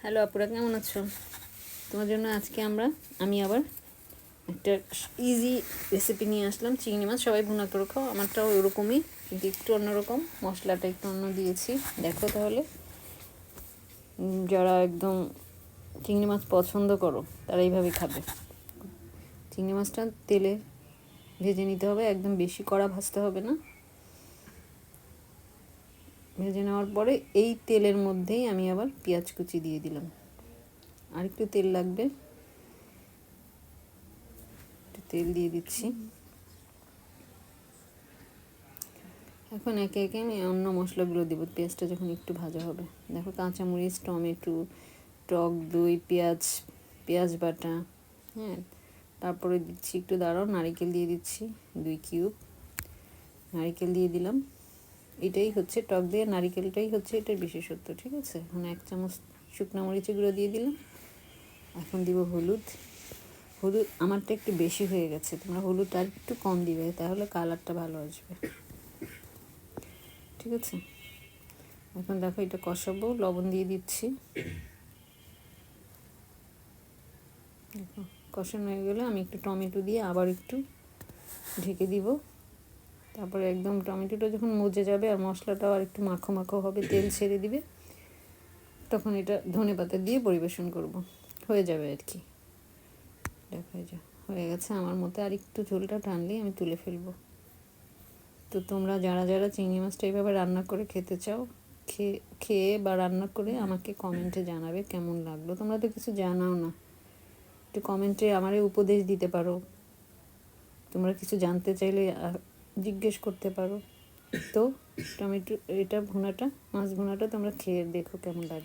Hello আপুরা, কেমন আছো? তোমার জন্য আজকে আমি আবার একটা ইজি রেসিপি নিয়ে আসলাম। চিংড়ি মাছ সবাই ভুনা করে খাও, আমারটাও ওরকমই, কিন্তু একটু অন্যরকম, মশলাটা একটু অন্য দিয়েছি। দেখো তাহলে, যারা একদম চিংড়ি মাছ পছন্দ করো তারা এইভাবে খাবে। চিংড়ি মাছটা তেলে ভেজে নিতে হবে, একদম বেশি কড়া ভাজতে হবে না। ভেজে নেওয়ার পরে এই তেলের মধ্যেই আমি আবার পেঁয়াজ কুচি দিয়ে দিলাম। আর একটু তেল লাগবে, তেল দিয়ে দিচ্ছি। এখন একে একে আমি অন্য মশলাগুলো দেবো পেঁয়াজটা যখন একটু ভাজা হবে। দেখো, কাঁচামরিচ, টমেটো, টক দই, পেঁয়াজ বাটা, হ্যাঁ। তারপরে দিচ্ছি, একটু দাঁড়াও, নারিকেল দিয়ে দিচ্ছি 2 কিউব নারিকেল দিয়ে দিলাম। এটাই হচ্ছে টক দিয়ে নারিকেলটাই হচ্ছে এটার বিশেষত্ব, ঠিক আছে। এখন 1 চামচ শুকনো মরিচের গুঁড়ো দিয়ে দিলাম। এখন দিব হলুদ। আমারটা একটু বেশি হয়ে গেছে, তোমরা হলুদ আর একটু কম দিবে, তাহলে কালারটা ভালো আসবে, ঠিক আছে। এখন দেখো, এটা কষাবো, লবণ দিয়ে দিচ্ছি। দেখো কষানো হয়ে গেলে আমি একটু টমেটো দিয়ে আবার একটু ঢেকে দিব। তারপরে একদম টমেটোটা যখন মজে যাবে আর মশলাটাও আর একটু মাখো মাখো হবে, তেল ছেড়ে দিবে, তখন এটা ধনেপাতা দিয়ে পরিবেশন করব, হয়ে যাবে আর কি। দেখো, এই যে হয়ে গেছে আমার মতে, আর একটু ঝোলটা টানলেই আমি তুলে ফেলবো। তো তোমরা যারা যারা চিংড়ি মাছটা এইভাবে রান্না করে খেতে চাও, খেয়ে বা রান্না করে আমাকে কমেন্টে জানাবে কেমন লাগলো। তোমরা তো কিছু জানাও না, একটু কমেন্টে আমারে উপদেশ দিতে পারো। তোমরা কিছু জানতে চাইলে জিজ্ঞেস করতে পারো। তো টমেটো, এটা ভুনাটা, মাছ ভুনাটা তোমরা খেয়ে দেখো কেমন লাগে।